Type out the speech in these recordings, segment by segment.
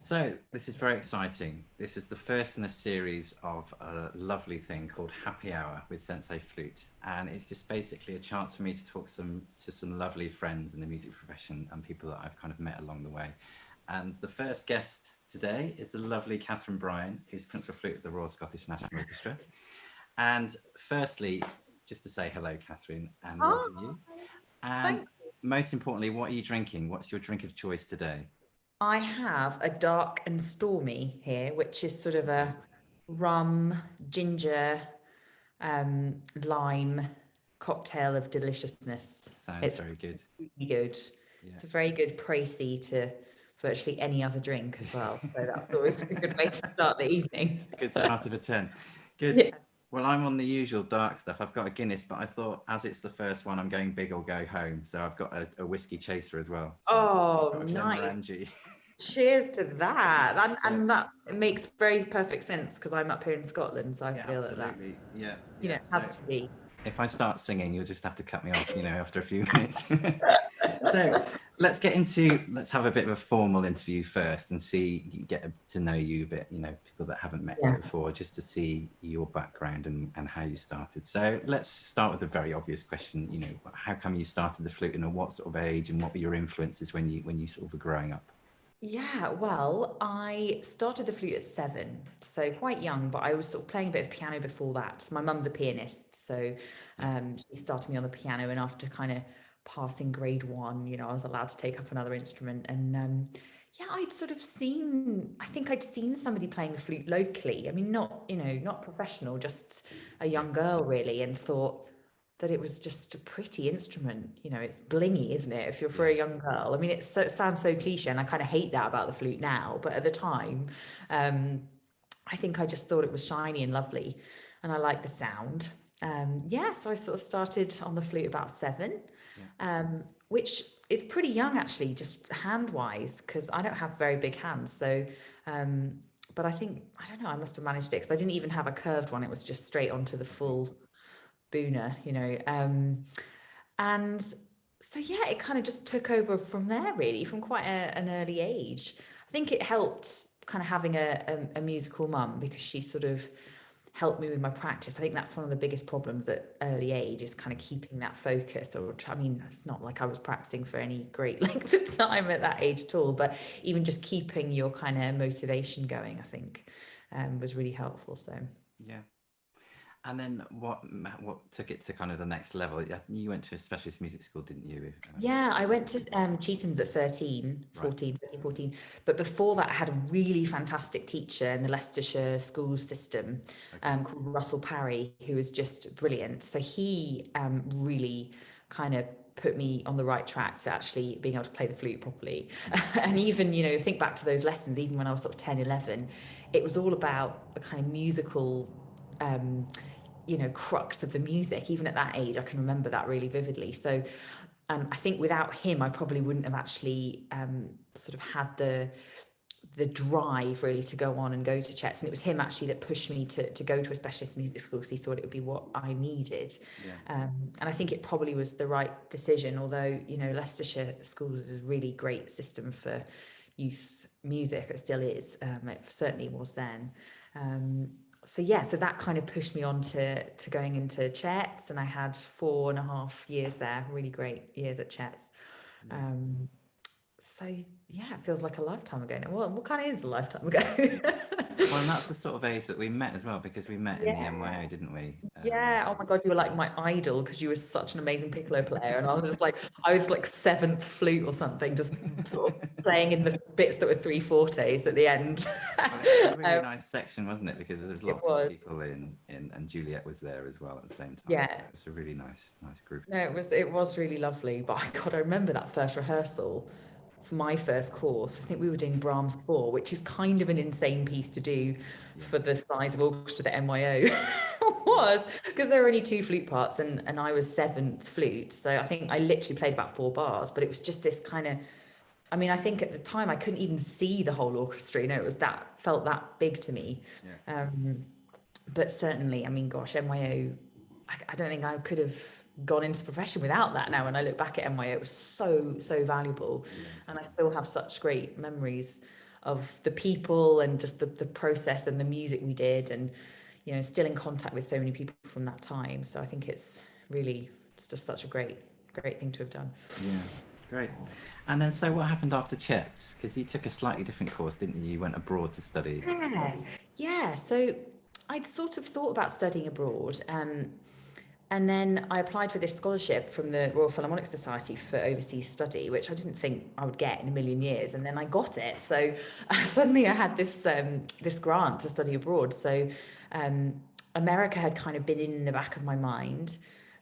So this is very exciting. This is the first in a series of a lovely thing called Happy Hour with Sensei Flute, and it's just basically a chance for me to talk to some lovely friends in the music profession and people that I've kind of met along the way. And the first guest today is the lovely Katherine Bryan, who's Principal Flute of the Royal Scottish National Orchestra. And firstly, just to say hello, Katherine, and welcome you. Hi. And Thank most importantly, what are you drinking? What's your drink of choice today? I have a dark and stormy here, which is sort of a rum, ginger, lime cocktail of deliciousness. Sounds It's very good. really good. Yeah. It's a very good précis to virtually any other drink as well. So that's always a good way to start the evening. It's a good start of a 10. Good. Yeah. Well, I'm on the usual dark stuff. I've got a Guinness, but I thought as it's the first one, I'm going big or go home. So I've got a whiskey chaser as well. So I've Oh, got a nice. Glenmorangie. Cheers to that. And, So, and that makes very perfect sense because I'm up here in Scotland, so I yeah, feel that, absolutely. Yeah, it yeah. So has to be. if I start singing, you'll just have to cut me off, after a few minutes. So let's have a bit of a formal interview first and get to know you a bit, people that haven't met you Yeah. before, just to see your background and how you started. So let's start with a very obvious question, how come you started the flute and at what sort of age and what were your influences when you sort of were growing up? Yeah, well, I started the flute at 7, so quite young, but I was sort of playing a bit of piano before that. My mum's a pianist, so Yeah. she started me on the piano, and after kind of passing grade 1, I was allowed to take up another instrument. And yeah, I think I'd seen somebody playing the flute locally. I mean, not, not professional, just a Yeah. young girl really, and thought, that it was just a pretty instrument. It's blingy, isn't it? If you're for Yeah. a young girl. I mean, it sounds so cliche, and I kind of hate that about the flute now. But at the time, um, I think I just thought it was shiny and lovely, and I liked the sound. Yeah, so I sort of started on the flute about 7, Yeah. which is pretty young actually, just hand wise, because I don't have very big hands. So, but I don't know, I must have managed it because I didn't even have a curved one. It was just straight onto the Okay. full Booner, and so yeah, it kind of just took over from there, really, from quite an early age. I think it helped kind of having a musical mum because she sort of helped me with my practice. I think that's one of the biggest problems at early age is kind of keeping that focus. Or I mean, it's not like I was practicing for any great length of time at that age at all, but even just keeping your kind of motivation going, I think, was really helpful. So. Yeah. And then what took it to kind of the next level? I think you went to a specialist music school, didn't you? Yeah, I went to Cheetham's at 13, Right. 14, 13, 14. But before that, I had a really fantastic teacher in the Leicestershire school system Okay. called Russell Parry, who was just brilliant. So he really kind of put me on the right track to actually being able to play the flute properly. Mm. And even, think back to those lessons, even when I was sort of 10, 11, it was all about the kind of musical um, crux of the music. Even at that age, I can remember that really vividly. So I think without him, I probably wouldn't have actually sort of had the drive really to go on and go to Chets. And it was him actually that pushed me to go to a specialist music school because he thought it would be what I needed. Yeah. And I think it probably was the right decision, although, Leicestershire Schools is a really great system for youth music. It still is. It certainly was then. Um, so yeah, so that kind of pushed me on to going into Chets, and I had 4.5 years there, really great years at Chets. Yeah. Um, so yeah, it feels like a lifetime ago now. Well, what kind of is a lifetime ago? Well, and that's the sort of age that we met as well, because we met in the Yeah. MYO, didn't we? Yeah. Oh my God, you were like my idol because you were such an amazing piccolo player. And I was like seventh flute or something, just sort of playing in the bits that were three fortes at the end. Well, it was a really um, nice section, wasn't it? Because there was it lots of was. people in, and Juliet was there as well at the same time. So Yeah. it was a really nice group of No, people. it was really lovely. But God, I remember that first rehearsal for my first course. I think we were doing Brahms 4, which is kind of an insane piece to do Yeah. for the size of orchestra that MYO Yeah. was, because there were only two flute parts, and I was seventh flute. So I think I literally played about 4 bars, but it was just this kind of, I mean, I think at the time I couldn't even see the whole orchestra. It was felt that big to me. Yeah. Um, but certainly, I mean, gosh, MYO, I don't think I could have gone into the profession without that now. When I look back at MYO, it was so valuable. Yeah. And I Totally. still have such great memories the people and just the process and the music we did, and still in contact with so many people from that time. So I think it's just such a great thing to have done. Yeah, great. And then, so what happened after Chet's? Because you took a slightly different course, didn't you? You went abroad to study. Yeah. So I'd sort of thought about studying abroad. And then I applied for this scholarship from the Royal Philharmonic Society for overseas study, which I didn't think I would get in a million years. And then I got it. So suddenly I had this grant to study abroad. So America had kind of been in the back of my mind.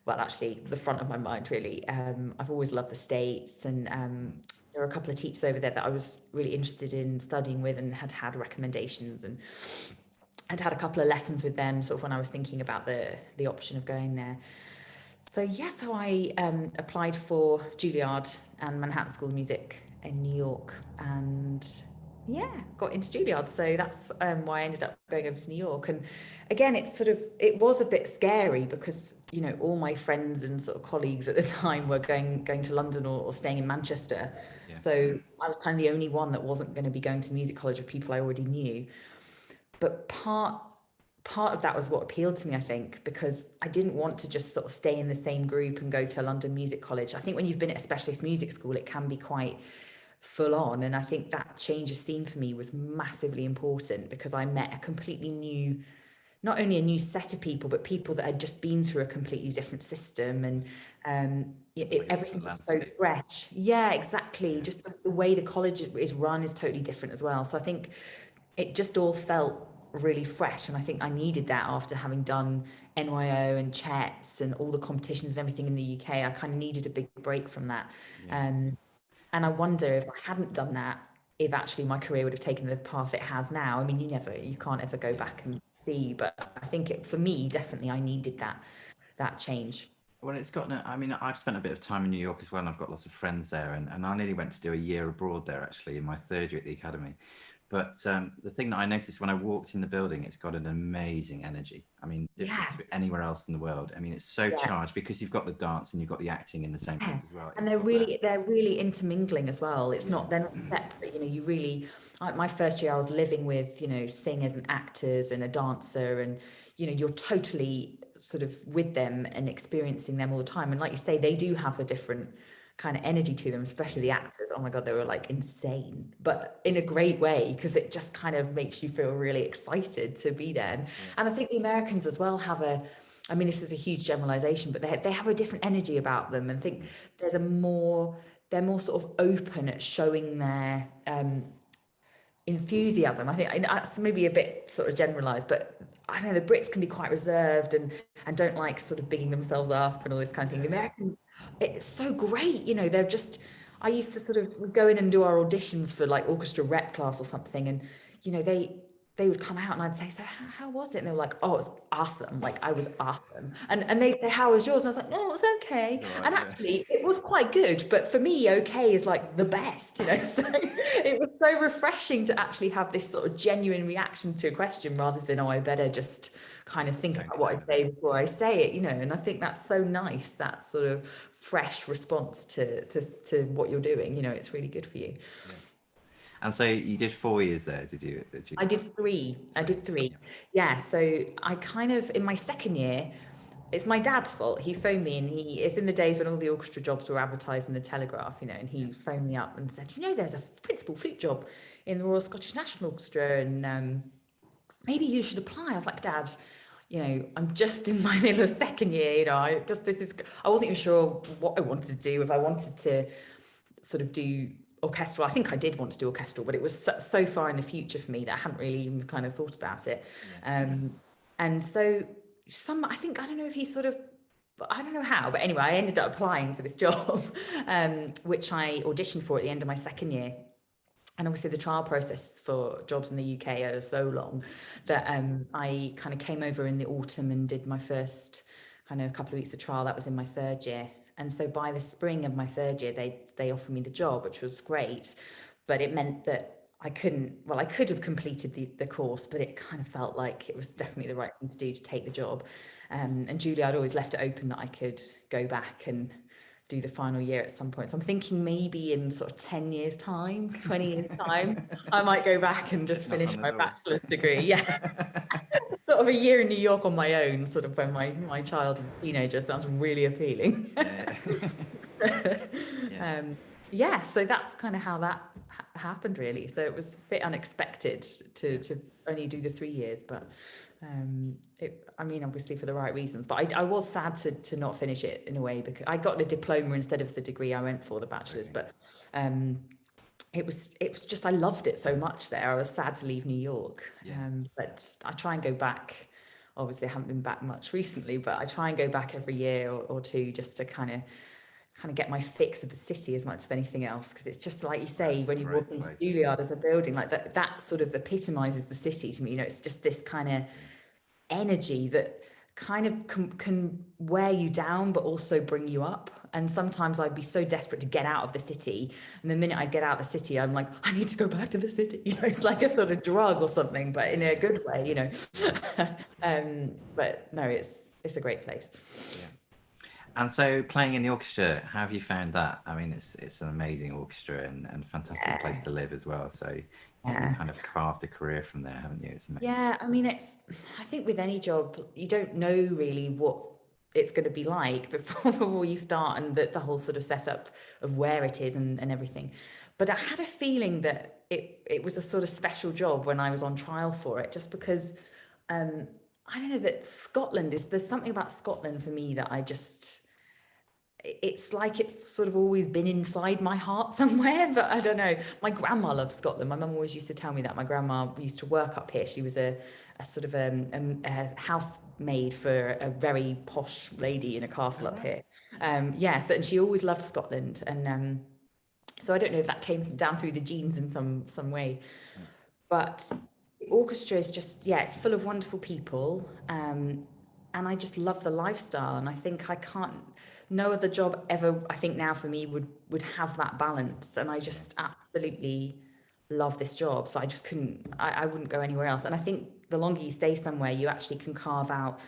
Well, actually, the front of my mind, really. I've always loved the States, and there were a couple of teachers over there that I was really interested in studying with and had recommendations, and I'd had a couple of lessons with them sort of when I was thinking about the option of going there. So yeah, so I applied for Juilliard and Manhattan School of Music in New York, and yeah, got into Juilliard. So that's why I ended up going over to New York. And again, it was a bit scary because all my friends and sort of colleagues at the time were going to London or staying in Manchester. Yeah. So I was kind of the only one that wasn't going to be going to music college with people I already knew. But part of that was what appealed to me, I think, because I didn't want to just sort of stay in the same group and go to London Music College. I think when you've been at a specialist music school, it can be quite full on. And I think that change of scene for me was massively important because I met a completely new, not only a new set of people, but people that had just been through a completely different system. And everything was so fresh. Yeah, exactly. Yeah. Just the way the college is run is totally different as well. So I think it just all felt really fresh, and I think I needed that after having done NYO and Chets and all the competitions and everything in the UK. I kind of needed a big break from that. And I wonder if I hadn't done that, if actually my career would have taken the path it has now. I mean, you can't ever go back and see, but I think for me, definitely I needed that change. Well, I mean, I've spent a bit of time in New York as well, and I've got lots of friends there, and I nearly went to do a year abroad there, actually, in my third year at the academy. But the thing that I noticed when I walked in the building, it's got an amazing energy. I mean, different to anywhere else in the world. I mean, it's so charged because you've got the dance and you've got the acting in the same place as well. And they're really intermingling as well. They're not separate. You really, my first year I was living with, singers and actors and a dancer, and, you're totally sort of with them and experiencing them all the time. And like you say, they do have a different kind of energy to them, especially the actors. Oh my God, they were like insane, but in a great way, because it just kind of makes you feel really excited to be there. And I think the Americans as well have I mean, this is a huge generalization, but they have a different energy about them. And I think they're more sort of open at showing their enthusiasm. I think that's maybe a bit sort of generalized, but I don't know, the Brits can be quite reserved and don't like sort of bigging themselves up and all this kind of thing. The Americans, it's so great, they're just, I used to sort of go in and do our auditions for like orchestra rep class or something, and they would come out and I'd say, so how was it? And they were like, oh, it was awesome. Like, I was awesome. And they'd say, how was yours? And I was like, oh, it was okay. And actually it was quite good, but for me, okay is like the best, so it was so refreshing to actually have this sort of genuine reaction to a question rather than, oh, I better just kind of think about what I say before I say it, and I think that's so nice, that sort of fresh response to what you're doing, it's really good for you. Yeah. And so you did 4 years there, did you? I did three. Yeah. So I kind of, in my second year, it's my dad's fault. He phoned me, and it's in the days when all the orchestra jobs were advertised in the Telegraph, and he phoned me up and said, there's a principal flute job in the Royal Scottish National Orchestra, and maybe you should apply. I was like, Dad, I'm just in my middle of second year, I wasn't even sure what I wanted to do, if I wanted to sort of do orchestral. I think I did want to do orchestral, but it was so far in the future for me that I hadn't really even kind of thought about it. And so I don't know if he sort of, I don't know how, but anyway, I ended up applying for this job, which I auditioned for at the end of my second year. And obviously the trial process for jobs in the UK are so long that I kind of came over in the autumn and did my first kind of couple of weeks of trial. That was in my third year. And so by the spring of my third year, they offered me the job, which was great. But it meant that I could have completed the course, but it kind of felt like it was definitely the right thing to do to take the job. And Julie, I'd always left it open that I could go back and do the final year at some point. So I'm thinking maybe in sort of 10 years time, 20 years time, I might go back and just finish my bachelor's degree. Yeah. Sort of a year in New York on my own, sort of when my child is a teenager, sounds really appealing. Yeah, so that's kind of how that happened, really. So it was a bit unexpected to only do the 3 years, but I mean, obviously for the right reasons. But I was sad to not finish it in a way, because I got a diploma instead of the degree I went for, the bachelor's. But it was just, I loved it so much there. I was sad to leave New York, but I try and go back. Obviously, I haven't been back much recently, but I try and go back every year or two, just to kind of get my fix of the city as much as anything else, because it's just like you say, when you walk into Juilliard as a building, like that sort of epitomizes the city to me. You know, it's just this kind of energy that kind of can wear you down but also bring you up. And sometimes I'd be so desperate to get out of the city, and the minute I get out of the city, I'm like, I need to go back to the city. You know, it's like a sort of drug or something, but in a good way, you know. But no, it's a great place. And so, playing in the orchestra, how have you found that? I mean, it's an amazing orchestra and fantastic place to live as well. So you've kind of carved a career from there, haven't you? It's amazing. Yeah, I mean, I think with any job, you don't know really what it's going to be like before you start, and the whole sort of setup of where it is and everything. But I had a feeling that it was a sort of special job when I was on trial for it, just because I don't know, that there's something about Scotland for me that it's like it's sort of always been inside my heart somewhere, but I don't know. My grandma loves Scotland. My mum always used to tell me that. My grandma used to work up here. She was a sort of a housemaid for a very posh lady in a castle up here. So, and she always loved Scotland. And so I don't know if that came down through the genes in some way. But the orchestra is just, it's full of wonderful people. And I just love the lifestyle. And I think no other job ever, I think now for me, would have that balance. And I just absolutely love this job. So I just I wouldn't go anywhere else. And I think the longer you stay somewhere, you actually can carve out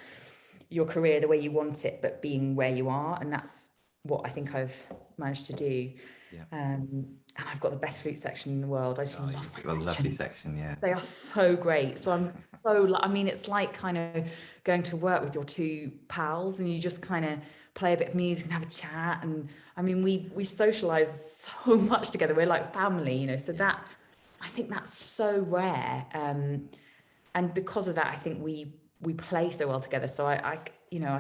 your career the way you want it, but being where you are. And that's what I think I've managed to do. And I've got the best flute section in the world. I just love my section. Lovely section, They are so great. So I mean, it's like kind of going to work with your two pals, and you just kind of play a bit of music and have a chat. And I mean, we socialize so much together. We're like family, you know, so that, I think that's so rare. And because of that, I think we play so well together. So I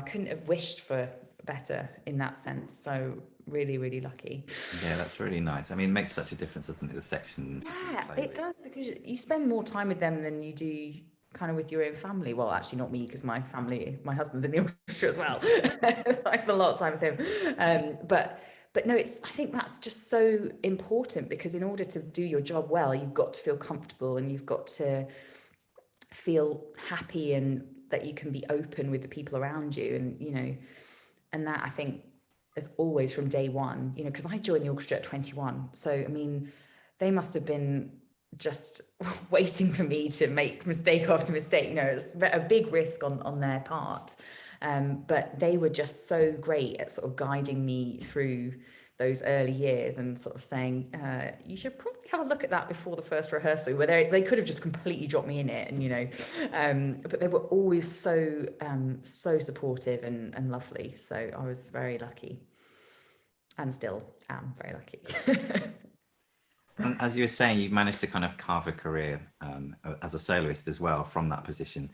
couldn't have wished for better in that sense. So really, really lucky. Yeah, that's really nice. I mean, it makes such a difference, doesn't it, the section? Yeah, it does, because you spend more time with them than you do kind of with your own family. Well, actually not me, because my husband's in the orchestra as well. I spend a lot of time with him. But no, I think that's just so important, because in order to do your job well, you've got to feel comfortable, and you've got to feel happy, and that you can be open with the people around you. And, you know, and that, I think, is always from day one, you know, because I joined the orchestra at 21. So, I mean, they must have been just waiting for me to make mistake after mistake. You know, it's a big risk on their part. But they were just so great at sort of guiding me through those early years, and sort of saying, you should probably have a look at that before the first rehearsal, where they could have just completely dropped me in it, and, you know, but they were always so supportive and lovely. So I was very lucky, and still am very lucky. And as you were saying, you've managed to kind of carve a career as a soloist as well from that position,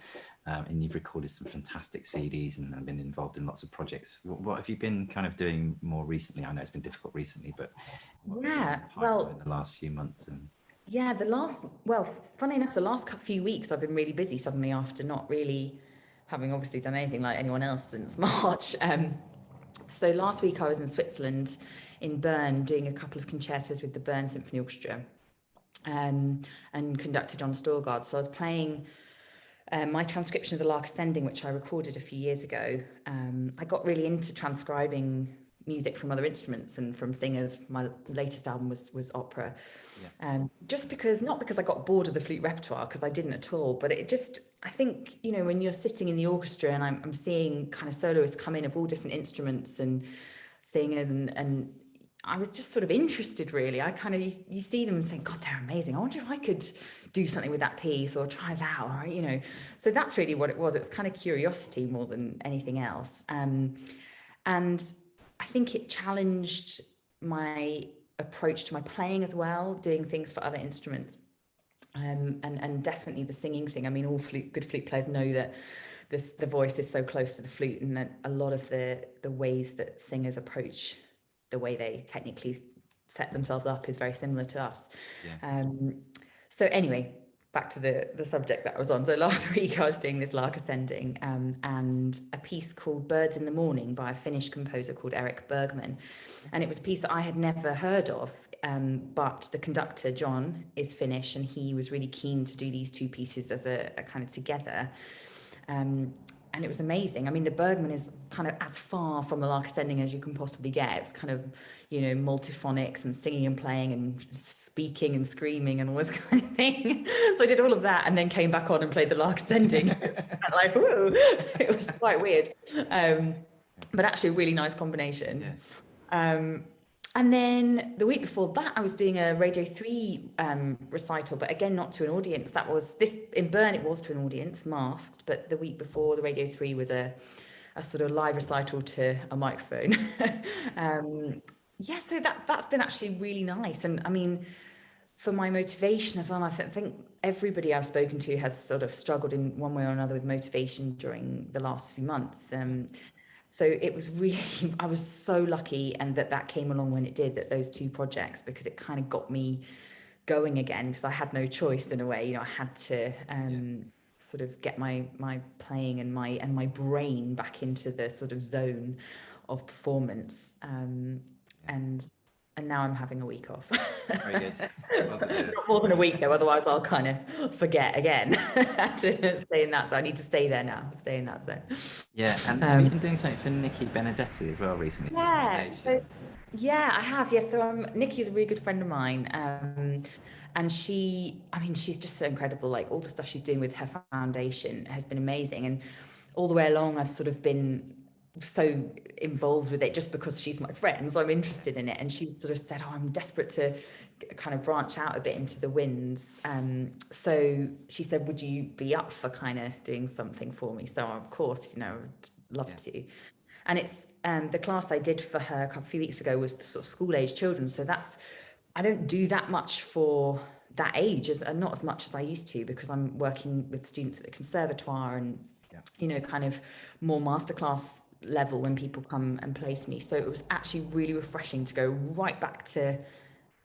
and you've recorded some fantastic CDs and been involved in lots of projects. What have you been kind of doing more recently? I know it's been difficult recently, but in the last few months? And funny enough, the last few weeks I've been really busy suddenly, after not really having obviously done anything like anyone else since March. So last week I was in Switzerland, in Bern, doing a couple of concertos with the Bern Symphony Orchestra, and conducted John Storgard. So I was playing my transcription of the Lark Ascending, which I recorded a few years ago. I got really into transcribing music from other instruments and from singers. My latest album was opera. Not because I got bored of the flute repertoire, because I didn't at all, but I think, you know, when you're sitting in the orchestra and I'm seeing kind of soloists come in of all different instruments, and singers, and I was just sort of interested, really. I kind of, you see them and think, God, they're amazing. I wonder if I could do something with that piece or try that, or, you know. So that's really what it was. It's kind of curiosity more than anything else. And I think it challenged my approach to my playing as well, doing things for other instruments. And definitely the singing thing. I mean, all good flute players know that the voice is so close to the flute, and that a lot of the ways that singers approach the way they technically set themselves up is very similar to us. Yeah. So anyway, back to the subject that I was on. So last week I was doing this Lark Ascending, and a piece called Birds in the Morning by a Finnish composer called Eric Bergman. And it was a piece that I had never heard of, but the conductor, John, is Finnish, and he was really keen to do these two pieces as a kind of together. And it was amazing. I mean, the Bergman is kind of as far from the Lark Ascending as you can possibly get. It's kind of, you know, multiphonics and singing and playing and speaking and screaming and all this kind of thing. So I did all of that and then came back on and played the Lark Ascending. Like, whoa, it was quite weird. But actually a really nice combination. Yeah. And then the week before that, I was doing a Radio 3 recital, but again, not to an audience. That was this in Bern, it was to an audience, masked. But the week before, the Radio 3 was a sort of live recital to a microphone. Yeah, so that's been actually really nice. And I mean, for my motivation as well, I think everybody I've spoken to has sort of struggled in one way or another with motivation during the last few months. So it was really, I was so lucky, and that came along when it did, that those two projects, because it kind of got me going again, because I had no choice in a way. You know, I had to sort of get my playing and my brain back into the sort of zone of performance. And now I'm having a week off. Very good. Well deserved. Not more than a week though, otherwise I'll kind of forget again. To stay in that zone. I need to stay there now. Stay in that zone. Yeah, and have you been doing something for Nikki Benedetti as well recently? Yeah. Yeah, I have. Yeah, so Nikki is a really good friend of mine. And she's just so incredible. Like, all the stuff she's doing with her foundation has been amazing. And all the way along, I've sort of been so involved with it just because she's my friend, so I'm interested in it. And she sort of said, oh, I'm desperate to kind of branch out a bit into the winds. So she said, would you be up for kind of doing something for me? So of course, you know, I'd love to. And it's the class I did for her a few weeks ago was for sort of school age children. So I don't do that much for that age, not as much as I used to, because I'm working with students at the conservatoire and, you know, kind of more masterclass level when people come and place me. So it was actually really refreshing to go right back to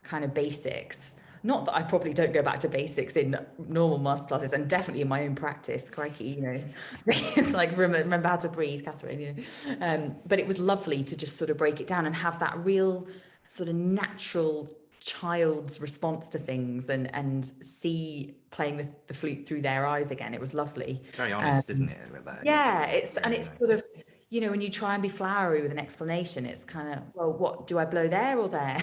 kind of basics. Not that I probably don't go back to basics in normal masterclasses, and definitely in my own practice, crikey, you know. It's like, remember how to breathe, Catherine, you know. But it was lovely to just sort of break it down and have that real sort of natural child's response to things, and see playing the flute through their eyes again. It was lovely. Very honest, isn't it, with that? Yeah, it's nice. Sort of, you know, when you try and be flowery with an explanation, it's kind of, well, what do I blow there or there?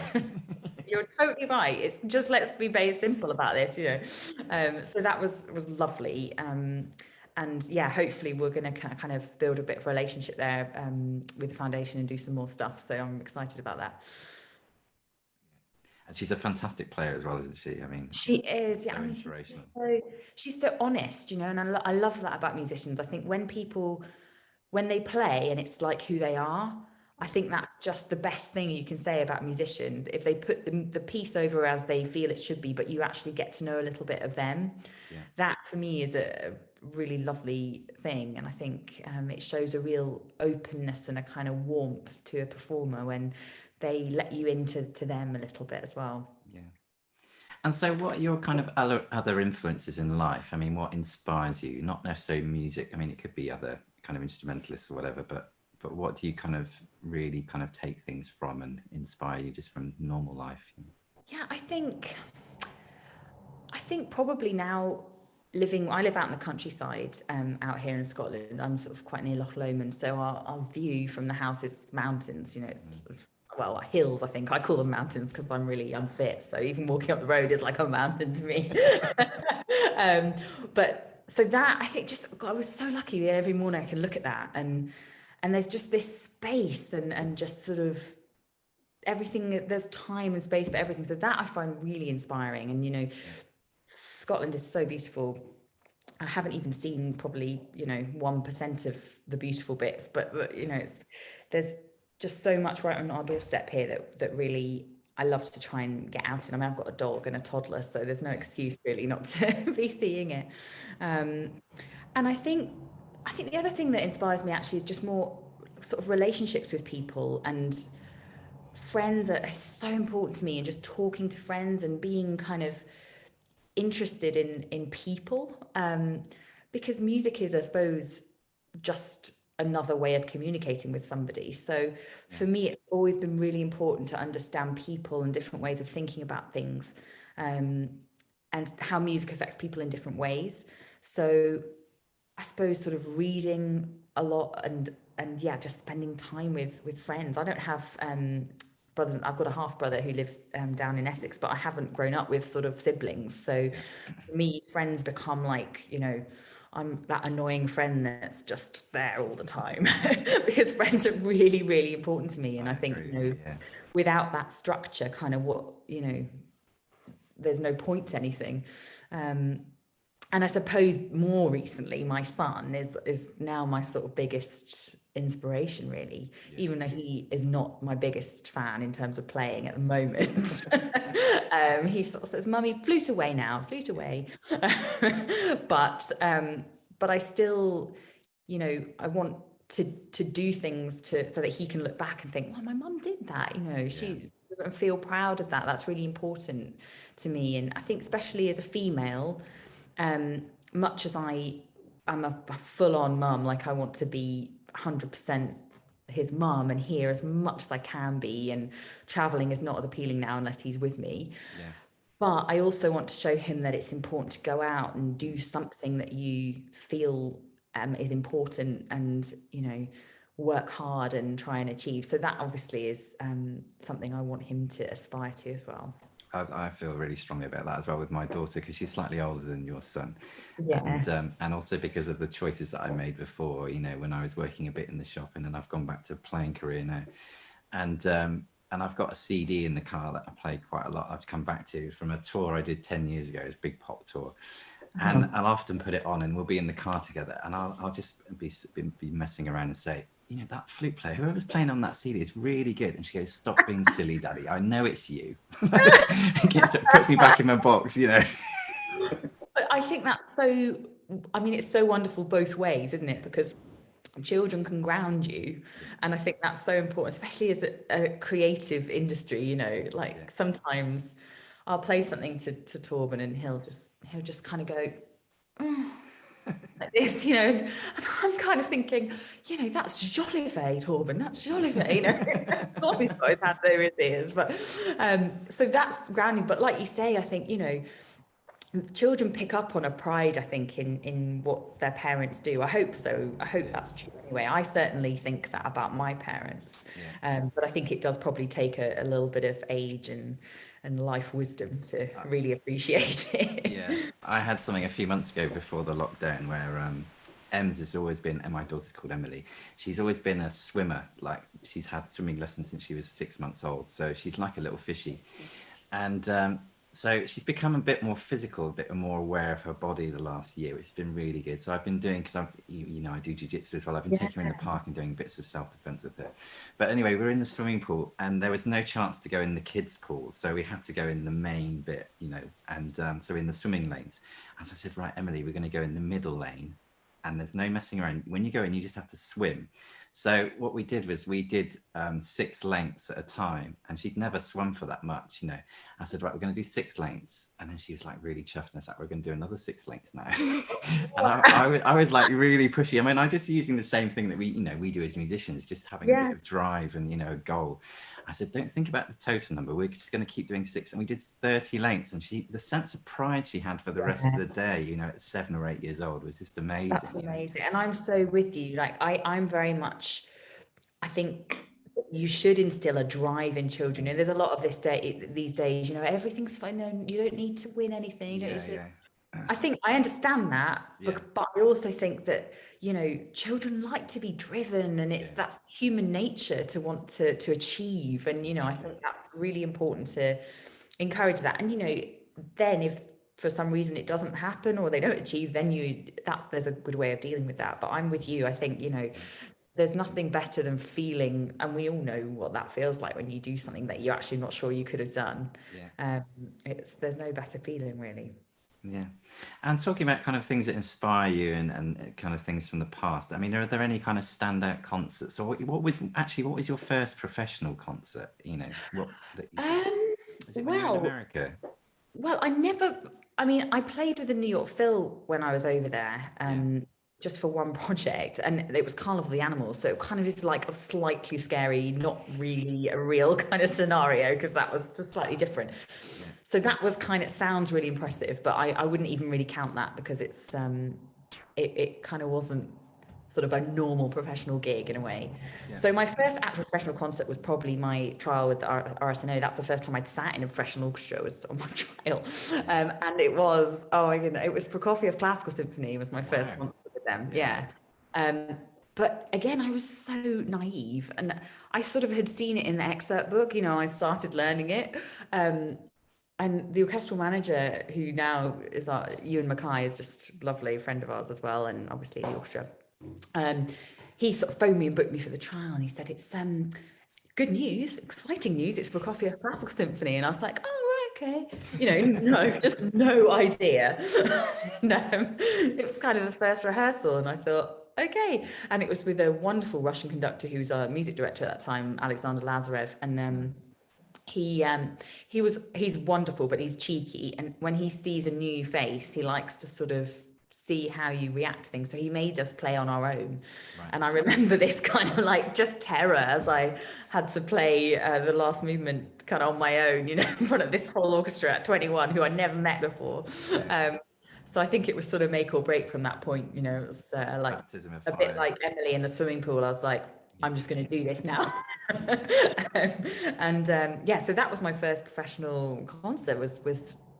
You're totally right. It's just, let's be very simple about this, you know. So that was lovely. And yeah, hopefully we're going to kind of build a bit of a relationship there with the foundation and do some more stuff. So I'm excited about that. And she's a fantastic player as well, isn't she? I mean, she is. Yeah, so inspirational. She's so honest, you know, and I love that about musicians. I think when they play and it's like who they are, I think that's just the best thing you can say about a musician. If they put the piece over as they feel it should be, but you actually get to know a little bit of them, that for me is a really lovely thing. And I think it shows a real openness and a kind of warmth to a performer when they let you into them a little bit as well. Yeah. And so what are your kind of other influences in life? I mean, what inspires you? Not necessarily music. I mean, it could be other kind of instrumentalists or whatever, but what do you kind of really kind of take things from and inspire you just from normal life? Yeah, I think probably now I live out in the countryside out here in Scotland. I'm sort of quite near Loch Lomond, so our view from the house is mountains, you know. It's hills. I think I call them mountains because I'm really unfit, so even walking up the road is like a mountain to me. But so that, I think, just, God, I was so lucky that every morning I can look at that, and and there's just this space and just sort of everything, there's time and space for everything. So that I find really inspiring. And, you know, Scotland is so beautiful. I haven't even seen probably, you know, 1% of the beautiful bits, but you know, there's just so much right on our doorstep here that really I love to try and get out in. I mean, I've got a dog and a toddler, so there's no excuse really not to be seeing it. And I think the other thing that inspires me actually is just more sort of relationships with people, and friends are so important to me, and just talking to friends and being kind of interested in people, because music is, I suppose, just another way of communicating with somebody. So for me, it's always been really important to understand people and different ways of thinking about things, and how music affects people in different ways. So I suppose sort of reading a lot, and yeah, just spending time with friends. I don't have brothers. I've got a half brother who lives down in Essex, but I haven't grown up with sort of siblings. So for me, friends become like, you know, I'm that annoying friend that's just there all the time because friends are really, really important to me. And I think, you know, without that structure, kind of what, you know, there's no point to anything. And I suppose more recently, my son is now my sort of biggest inspiration, really, even though he is not my biggest fan in terms of playing at the moment. He sort of says, "Mummy, flute away now, flute away." but I still, you know, I want to do things so that he can look back and think, "Well, my mum did that." You know, she feel proud of that. That's really important to me, and I think especially as a female. Much as I'm a full-on mum, like I want to be 100% his mum and here as much as I can be, and traveling is not as appealing now unless he's with me. But I also want to show him that it's important to go out and do something that you feel is important, and, you know, work hard and try and achieve. So that obviously is something I want him to aspire to as well. I feel really strongly about that as well with my daughter, because she's slightly older than your son. And also because of the choices that I made before, you know, when I was working a bit in the shop, and then I've gone back to a playing career now. And I've got a CD in the car that I play quite a lot. I've come back to from a tour I did 10 years ago, it's a big pop tour. And I'll often put it on, and we'll be in the car together, and I'll just be messing around and say, you know, that flute player, whoever's playing on that CD is really good. And she goes, "Stop being silly, Daddy. I know it's you." It puts me back in my box, you know. But I think that's so, I mean, it's so wonderful both ways, isn't it? Because children can ground you. And I think that's so important, especially as a creative industry, you know, like sometimes I'll play something to Torben, and he'll just kind of go, like this, you know, and I'm kind of thinking, you know, that's Jolivet, Torben, that's Jolivet, you know. Of course he's got his hands over his ears, but so that's grounding. But like you say, I think, you know, children pick up on a pride, I think, in what their parents do. I hope so. I hope that's true anyway. I certainly think that about my parents. But I think it does probably take a little bit of age and life wisdom to really appreciate it. I had something a few months ago before the lockdown where Ems has always been, and my daughter's called Emily, she's always been a swimmer. Like, she's had swimming lessons since she was 6 months old, so she's like a little fishy. And so she's become a bit more physical, a bit more aware of her body the last year, which has been really good. So I've been doing, because you know, I do jiu-jitsu as well. I've been taking her in the park and doing bits of self-defense with her. But anyway, we're in the swimming pool, and there was no chance to go in the kids' pool, so we had to go in the main bit, you know. And so in the swimming lanes, as I said, right, Emily, we're going to go in the middle lane, and there's no messing around. When you go in, you just have to swim. So what we did was we did 6 lengths at a time, and she'd never swum for that much, you know. I said, right, we're going to do 6 lengths, and then she was like really chuffed, and I was like, we're going to do another 6 lengths now. And I was like really pushy. I mean, I'm just using the same thing that we do as musicians, just having a bit of drive and, you know, a goal. I said, don't think about the total number. We're just going to keep doing 6. And we did 30 lengths. And the sense of pride she had for the rest of the day, you know, at 7 or 8 years old, was just amazing. That's amazing. And I'm so with you. Like, I'm very much, I think you should instill a drive in children. And there's a lot of these days, you know, everything's fine. No, you don't need to win anything. You don't need to, I think I understand that, Yeah. but I also think that, children like to be driven, and Yeah. that's human nature to want to achieve. And, I Exactly. think that's really important to encourage that. And, then if for some reason it doesn't happen or they don't achieve, then there's a good way of dealing with that. But I'm with you. I think, there's nothing better than feeling, and we all know what that feels like when you do something that you're actually not sure you could have done. Yeah. There's no better feeling, really. Yeah. And talking about kind of things that inspire you and kind of things from the past, I mean, are there any kind of standout concerts? Or what was your first professional concert? What that you did? Was it when you were in Well, America? I played with the New York Phil when I was over there, Yeah. just for one project, and it was Carnival of the Animals. So it kind of is like a slightly scary, not really a real kind of scenario, because that was just slightly different. Yeah. So that was sounds really impressive, but I wouldn't even really count that because it kind of wasn't sort of a normal professional gig in a way. Yeah. So my first actual professional concert was probably my trial with the RSNO. That's the first time I'd sat in a professional orchestra, was on my trial. And it was, oh my goodness, it was Prokofiev Classical Symphony was my first Wow. concert with them. Yeah. But again, I was so naive, and I sort of had seen it in the excerpt book. I started learning it. And the orchestral manager, who now is Ewan Mackay, is just lovely, friend of ours as well, and obviously the orchestra. He sort of phoned me and booked me for the trial, and he said, "It's good news, exciting news. It's Prokofiev Classical Symphony." And I was like, "Oh, right, okay." No, just no idea. No, it was kind of the first rehearsal, and I thought, okay. And it was with a wonderful Russian conductor who's our music director at that time, Alexander Lazarev, and he's wonderful, but he's cheeky, and when he sees a new face, he likes to sort of see how you react to things. So he made us play on our own. Right. And I remember this kind of like just terror as I had to play the last movement kind of on my own, in front of this whole orchestra at 21 who I'd never met before. Yeah. So I think it was sort of make or break from that point. It was like Baptism of a fire. bit like Emily in the swimming pool. I was like, I'm just going to do this now. So that was my first professional concert, was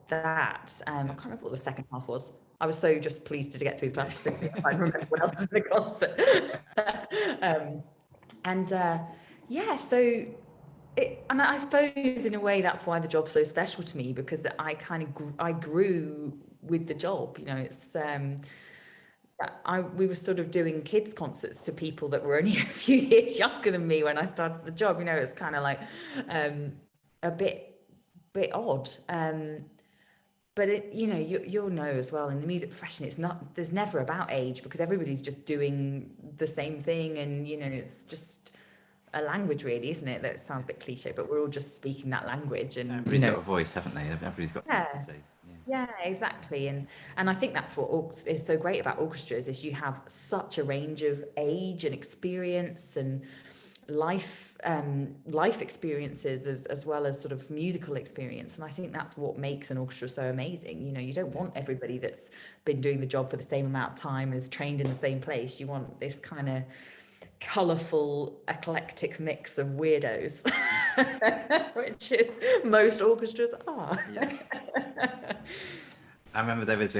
that. I can't remember what the second half was. I was so just pleased to get through the classical symphony. I can't remember what else was in the concert. And I suppose in a way that's why the job's so special to me, because I kind of I grew with the job. We were sort of doing kids concerts to people that were only a few years younger than me when I started the job. It's kind of like a bit odd. But you'll know as well, in the music profession, there's never about age, because everybody's just doing the same thing, and it's just a language, really, isn't it? That sounds a bit cliche, but we're all just speaking that language, and everybody's got a voice, haven't they? Everybody's got something to say. Yeah, exactly. And I think that's what is so great about orchestras, is you have such a range of age and experience and life experiences, as well as sort of musical experience. And I think that's what makes an orchestra so amazing. You don't want everybody that's been doing the job for the same amount of time and is trained in the same place. You want this kind of colourful, eclectic mix of weirdos, which most orchestras are. Yeah. I remember there was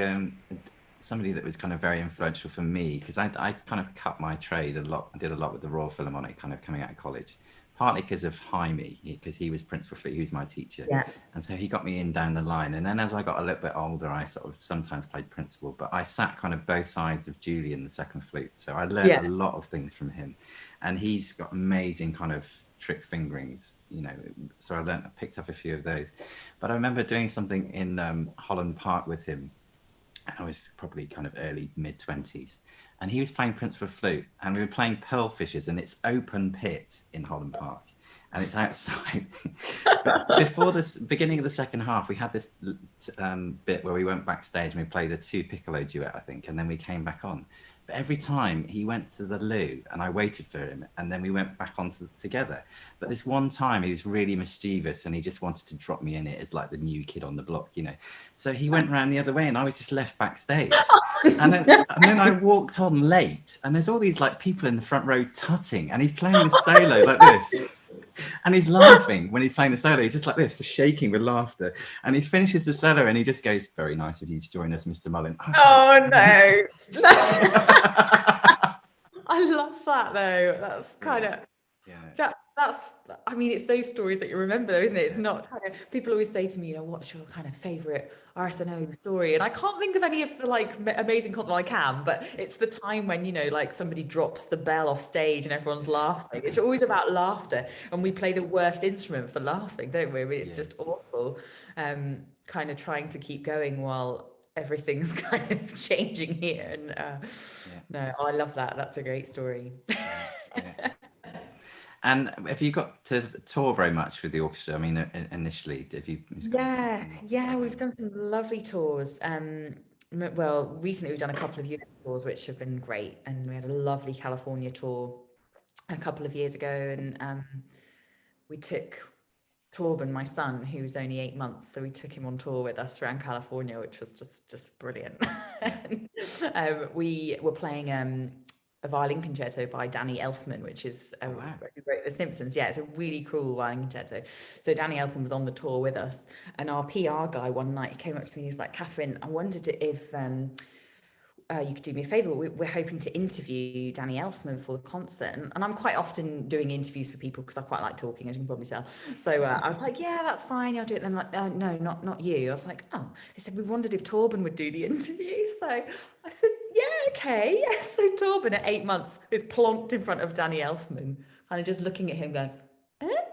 somebody that was kind of very influential for me, because I kind of cut my trade a lot. I did a lot with the Royal Philharmonic kind of coming out of college, partly because of Jaime, because he was principal flute, he was my teacher. Yeah. And so he got me in down the line. And then as I got a little bit older, I sort of sometimes played principal, but I sat kind of both sides of Julian, the second flute. So I learned a lot of things from him. And he's got amazing kind of trick fingerings, so I picked up a few of those. But I remember doing something in Holland Park with him. I was probably kind of early mid-20s, and he was playing principal flute, and we were playing Pearl Fishers, and it's open pit in Holland Park, and it's outside. But before the beginning of the second half, we had this bit where we went backstage and we played a 2 piccolo duet, I think, and then we came back on. But every time he went to the loo, and I waited for him, and then we went back on together. But this one time he was really mischievous, and he just wanted to drop me in it as like the new kid on the block, So he went round the other way, and I was just left backstage. and then I walked on late, and there's all these like people in the front row tutting, and he's playing this solo like this. And he's laughing when he's playing the solo. He's just like this, just shaking with laughter. And he finishes the solo and he just goes, "Very nice of you to join us, Mr. Mullin." Oh no. I love that though. That's kind of that's I mean, it's those stories that you remember though, isn't it? It's not kind of, people always say to me, what's your kind of favorite RSNO story? And I can't think of any of the like amazing content. Well, I can, but it's the time when, like somebody drops the bell off stage and everyone's laughing. It's always about laughter, and we play the worst instrument for laughing, don't we? I mean, it's just awful. Kind of trying to keep going while everything's kind of changing here. And no, I love that. That's a great story. And have you got to tour very much with the orchestra? I mean, initially, have you? Yeah, we've done some lovely tours. Well, recently we've done a couple of US tours, which have been great, and we had a lovely California tour a couple of years ago, and we took Torben, my son, who was only 8 months, so we took him on tour with us around California, which was just brilliant. We were playing a violin concerto by Danny Elfman, which is who wrote The Simpsons. Yeah, it's a really cool violin concerto. So Danny Elfman was on the tour with us, and our PR guy one night came up to me and he was like, "Katherine, I wondered if you could do me a favor. We're hoping to interview Danny Elfman before the concert." And I'm quite often doing interviews for people because I quite like talking, as you can probably tell. So I was like, "Yeah, that's fine. I'll do it." Then like, "No, not you." I was like, "Oh," they said, "We wondered if Torben would do the interview." So I said, "Yeah, okay." So Torben at 8 months is plonked in front of Danny Elfman, kind of just looking at him going, "Eh?"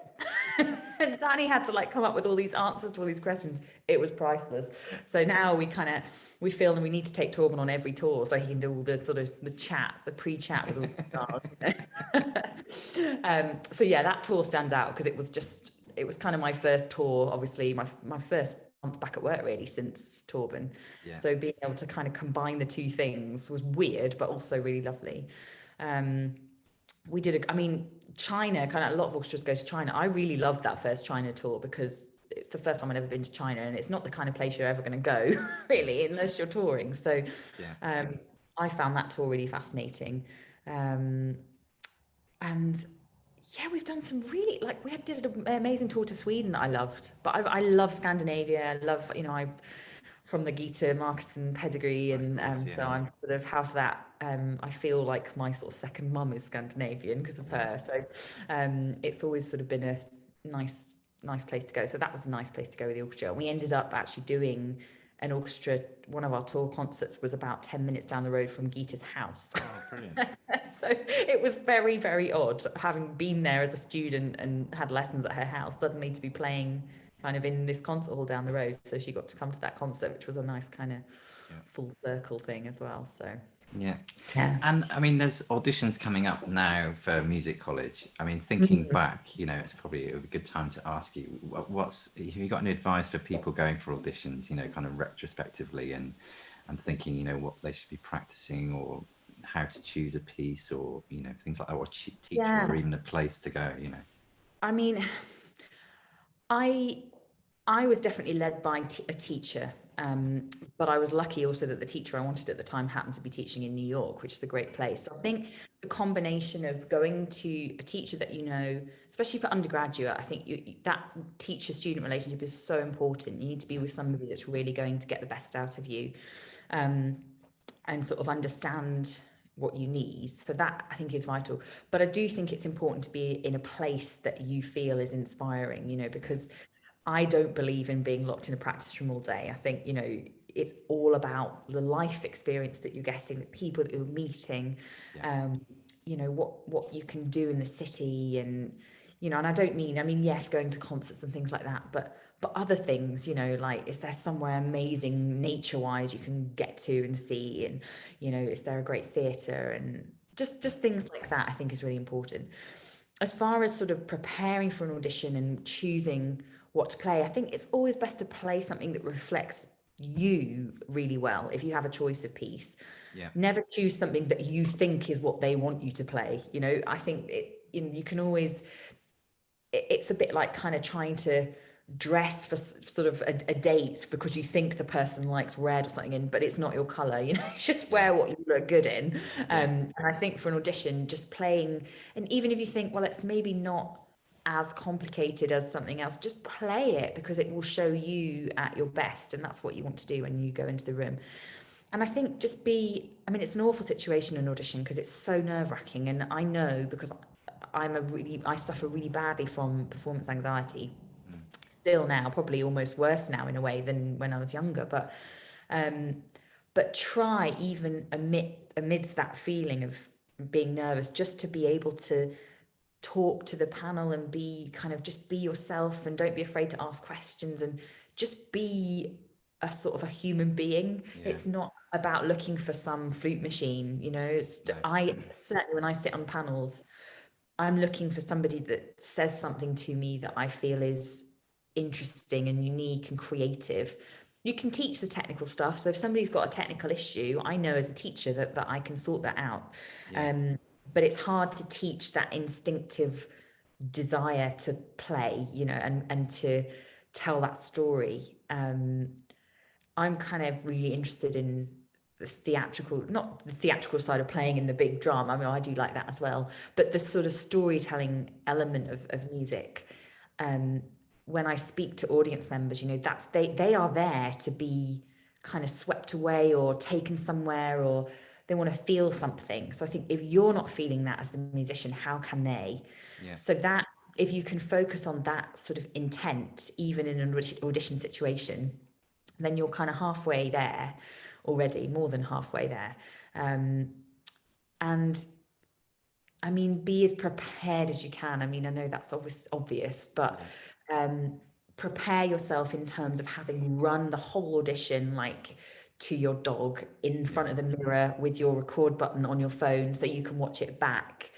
And Danny had to like come up with all these answers to all these questions. It was priceless. So now we feel that we need to take Torben on every tour so he can do all the sort of the pre-chat with all the stars. So yeah, that tour stands out because it was kind of my first tour, obviously my first month back at work really since Torben. So being able to kind of combine the two things was weird, but also really lovely. We did China, kind of a lot of orchestras go to China. I really loved that first China tour because it's the first time I'd ever been to China, and it's not the kind of place you're ever going to go really unless you're touring. So I found that tour really fascinating. And yeah, we've done some really, like, we did an amazing tour to Sweden that I loved, but I love Scandinavia. I love, I from the Gita Markussen pedigree, and so I'm sort of have that. I feel like my sort of second mum is Scandinavian because of her, so it's always sort of been a nice place to go. So that was a nice place to go with the orchestra. We ended up actually doing an orchestra. One of our tour concerts was about 10 minutes down the road from Gita's house. Oh, brilliant. So it was very, very odd, having been there as a student and had lessons at her house, suddenly to be playing kind of in this concert hall down the road. So she got to come to that concert, which was a nice kind of full circle thing as well. So yeah. And I mean, there's auditions coming up now for music college. I mean, thinking back, it's probably a good time to ask you, have you got any advice for people going for auditions, kind of retrospectively and thinking, what they should be practicing, or how to choose a piece, or things like that, or teacher, or even a place to go? I mean, I was definitely led by a teacher, but I was lucky also that the teacher I wanted at the time happened to be teaching in New York, which is a great place. So I think the combination of going to a teacher that especially for undergraduate, I think that teacher-student relationship is so important. You need to be with somebody that's really going to get the best out of you, and sort of understand what you need. So that I think is vital. But I do think it's important to be in a place that you feel is inspiring, because I don't believe in being locked in a practice room all day. I think, it's all about the life experience that you're getting, the people that you're meeting, what you can do in the city, and, and I don't mean, yes, going to concerts and things like that, but other things, like, is there somewhere amazing nature-wise you can get to and see, and, is there a great theatre, and just things like that I think is really important. As far as sort of preparing for an audition and choosing what to play, I think it's always best to play something that reflects you really well. If you have a choice of piece, never choose something that you think is what they want you to play. I think you can always, it's a bit like kind of trying to dress for sort of a date because you think the person likes red or something, but it's not your color. Just wear what you look good in. And I think for an audition, just playing, and even if you think, well, it's maybe not as complicated as something else. Just play it, because it will show you at your best, and that's what you want to do when you go into the room. And I think it's an awful situation in audition, because it's so nerve-wracking, and I know, because I suffer really badly from performance anxiety still now, probably almost worse now in a way than when I was younger. But try, even amidst that feeling of being nervous, just to be able to talk to the panel and just be yourself, and don't be afraid to ask questions, and just be a sort of a human being. Yeah. It's not about looking for some flute machine, I certainly, when I sit on panels, I'm looking for somebody that says something to me that I feel is interesting and unique and creative. You can teach the technical stuff. So if somebody's got a technical issue, I know as a teacher that I can sort that out. Yeah. But it's hard to teach that instinctive desire to play, and to tell that story. I'm kind of really interested in the theatrical, not the theatrical side of playing in the big drum. I mean, I do like that as well, but the sort of storytelling element of music. When I speak to audience members, they are there to be kind of swept away or taken somewhere, or they want to feel something. So I think if you're not feeling that as the musician, how can they? Yeah. So that, if you can focus on that sort of intent, even in an audition situation, then you're kind of halfway there already, more than halfway there. And I mean, be as prepared as you can. I mean, I know that's obvious, but prepare yourself in terms of having run the whole audition, like to your dog, in front of the mirror with your record button on your phone so you can watch it back.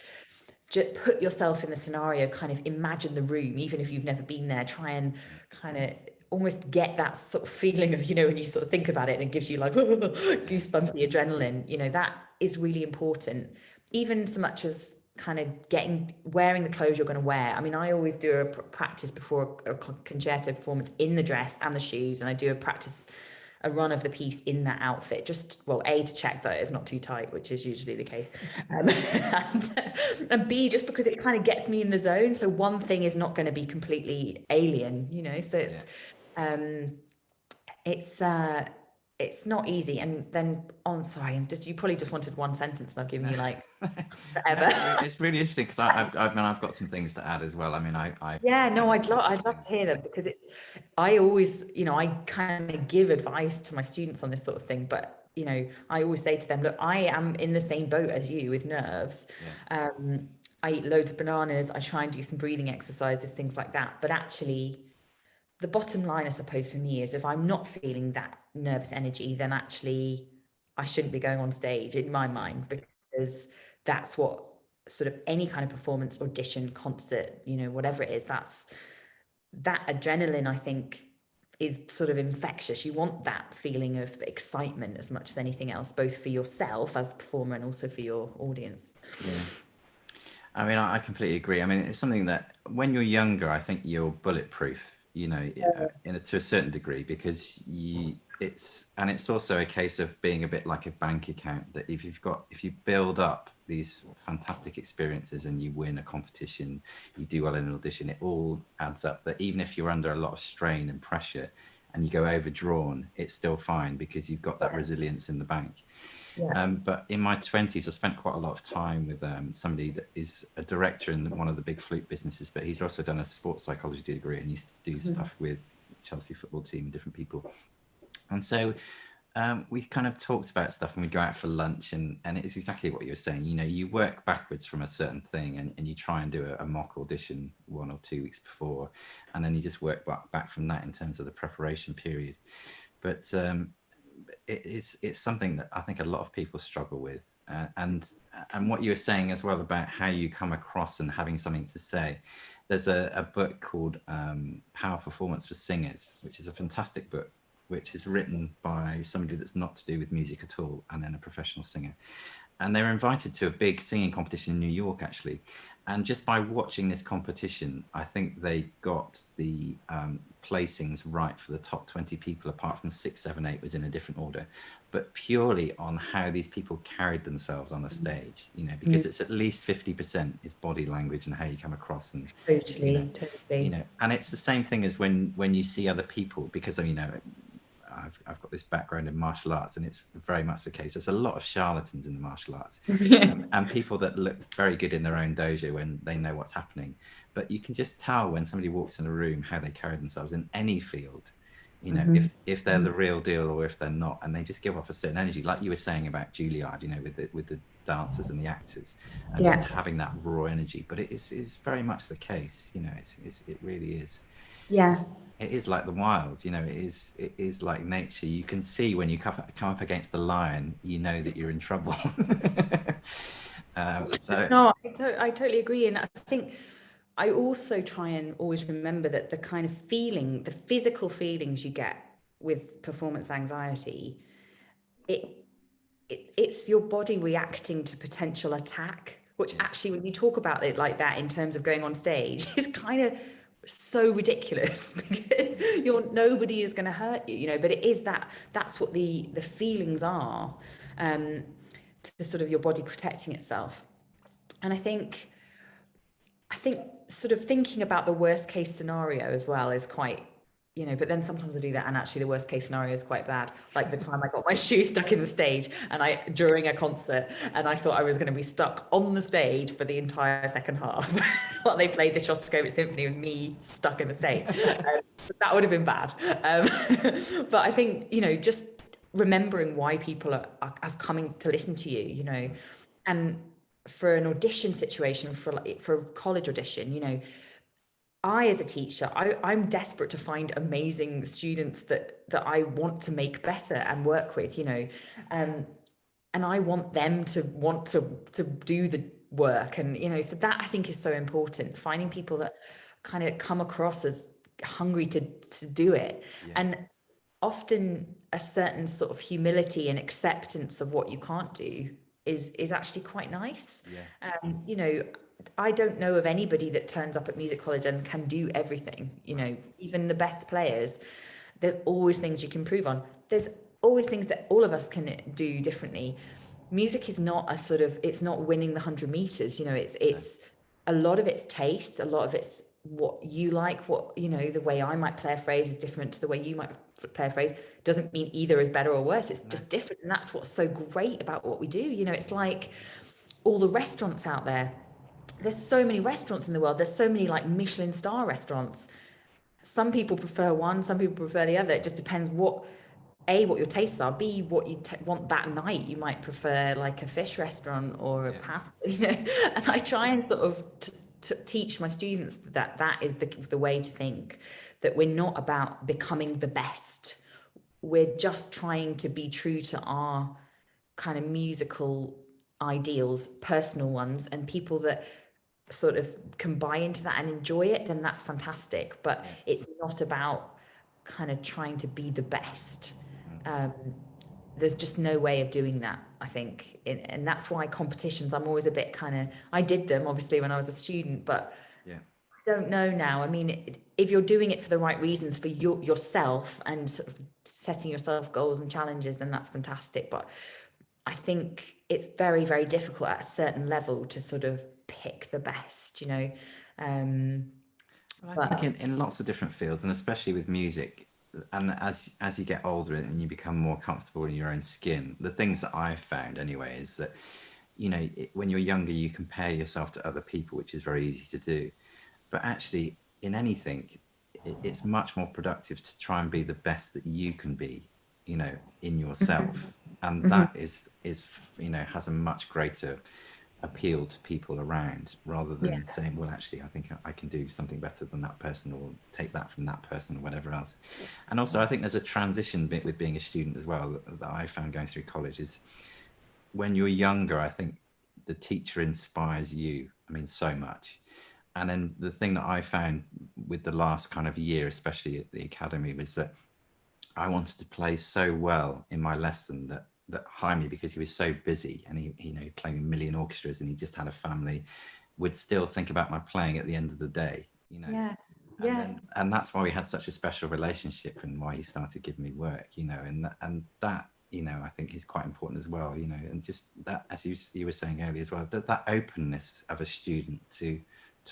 Just put yourself in the scenario, kind of imagine the room, even if you've never been there. Try and kind of almost get that sort of feeling of, when you sort of think about it, and it gives you like goosebumpy adrenaline. That is really important, even so much as kind of wearing the clothes you're going to wear. I mean, I always do a practice before a concerto performance in the dress and the shoes, and I do a run of the piece in that outfit, just, well, A, to check that it's not too tight, which is usually the case, and B, just because it kind of gets me in the zone. So one thing is not going to be completely alien, so it's not easy. And then sorry, you probably just wanted one sentence, and I've given you like forever. No, it's really interesting, because I've got some things to add as well. I mean, I'd love to hear them, because I always, I kind of give advice to my students on this sort of thing, but I always say to them, look, I am in the same boat as you with nerves. I eat loads of bananas, I try and do some breathing exercises, things like that, but actually the bottom line, I suppose, for me is, if I'm not feeling that nervous energy, then actually I shouldn't be going on stage, in my mind, because that's what sort of any kind of performance, audition, concert, whatever it is, that adrenaline, I think, is sort of infectious. You want that feeling of excitement as much as anything else, both for yourself as the performer and also for your audience. Yeah. I mean, I completely agree. I mean, it's something that when you're younger, I think you're bulletproof, to a certain degree, because it's also a case of being a bit like a bank account, that if you build up these fantastic experiences and you win a competition, you do well in an audition, it all adds up, that even if you're under a lot of strain and pressure and you go overdrawn, it's still fine, because you've got that resilience in the bank. But in my 20s, I spent quite a lot of time with somebody that is a director in one of the big flute businesses, but he's also done a sports psychology degree and used to do stuff with Chelsea football team and different people. And so we kind of talked about stuff, and we'd go out for lunch, and it's exactly what you're saying. You work backwards from a certain thing, and you try and do a mock audition 1 or 2 weeks before, and then you just work back from that in terms of the preparation period. But it's something that I think a lot of people struggle with, and what you were saying as well about how you come across and having something to say. There's a book called Power Performance for Singers, which is a fantastic book, which is written by somebody that's not to do with music at all, and then a professional singer. And they were invited to a big singing competition in New York, actually. And just by watching this competition, I think they got the placings right for the top 20 people, apart from 6, 7, 8 was in a different order. but purely on how these people carried themselves on a stage, you know, because it's at least 50% is body language and how you come across, and Totally. you know, and it's the same thing as when you see other people, because you know, I've got this background in martial arts, and it's very much the case. There's a lot of charlatans in the martial arts, and people that look very good in their own dojo when they know what's happening. But you can just tell when somebody walks in a room how they carry themselves in any field. You know, if they're the real deal or if they're not, and they just give off a certain energy, like you were saying about Juilliard, you know, with the dancers and the actors, and just having that raw energy. But it is very much the case, you know. It really is. Yeah. It is like the wild, you know. It is like nature. You can see when you come up against the lion, you know that you're in trouble. So no, I totally agree, and I think I also try and always remember that the kind of feeling, the physical feelings you get with performance anxiety, it's your body reacting to potential attack, which actually, when you talk about it like that in terms of going on stage, is kind of so ridiculous because nobody is going to hurt you, you know, but it is that's what the feelings are, to sort of your body protecting itself. And I think sort of thinking about the worst case scenario as well is quite, you know, but then sometimes I do that and actually the worst case scenario is quite bad. Like the time I got my shoe stuck in the stage during a concert, and I thought I was going to be stuck on the stage for the entire second half while they played the Shostakovich Symphony with me stuck in the stage. That would have been bad. But I think, you know, just remembering why people are coming to listen to you, you know, and for an audition situation, for a college audition, you know, I, as a teacher, I'm desperate to find amazing students that I want to make better and work with, you know, and I want them to want to do the work, and you know, so that I think is so important. Finding people that kind of come across as hungry to do it, and often a certain sort of humility and acceptance of what you can't do is actually quite nice. You know, I don't know of anybody that turns up at music college and can do everything, you know, even the best players. There's always things you can improve on. There's always things that all of us can do differently. Music is not a sort of, it's not winning the 100 meters, you know, it's a lot of it's taste, a lot of it's what you like, what, you know, the way I might play a phrase is different to the way you might play a phrase. Doesn't mean either is better or worse, it's just different. And that's what's so great about what we do. You know, it's like all the restaurants out there. There's so many restaurants in the world. There's so many like Michelin star restaurants. Some people prefer one, some people prefer the other. It just depends what your tastes are, B, what you want that night. You might prefer like a fish restaurant or a pasta, you know. And I try and sort of to teach my students that is the way to think, that we're not about becoming the best. We're just trying to be true to our kind of musical ideals, personal ones, and people that sort of can buy into that and enjoy it, then that's fantastic. But it's not about kind of trying to be the best. There's just no way of doing that, I think. And that's why competitions, I'm always a bit kind of, I did them obviously when I was a student, but I don't know now. I mean, if you're doing it for the right reasons for yourself and sort of setting yourself goals and challenges, then that's fantastic. But I think it's very, very difficult at a certain level to sort of pick the best, you know. Well, I think in lots of different fields, and especially with music, and as you get older and you become more comfortable in your own skin, the things that I've found anyway is that, you know, when you're younger, you compare yourself to other people, which is very easy to do. But actually, in anything, it's much more productive to try and be the best that you can be, you know, in yourself. And that is, you know, has a much greater appeal to people around, rather than saying, well, actually, I think I can do something better than that person, or take that from that person, or whatever else. And also, I think there's a transition bit with being a student as well that I found going through college is, when you're younger, I think the teacher inspires you, I mean, so much. And then the thing that I found with the last kind of year, especially at the academy, was that I wanted to play so well in my lesson that Jaime, because he was so busy and he you know, playing a million orchestras and he just had a family, would still think about my playing at the end of the day, you know. And that's why we had such a special relationship, and why he started giving me work, you know. And that you know, I think is quite important as well, you know, and just that, as you were saying earlier as well, that openness of a student to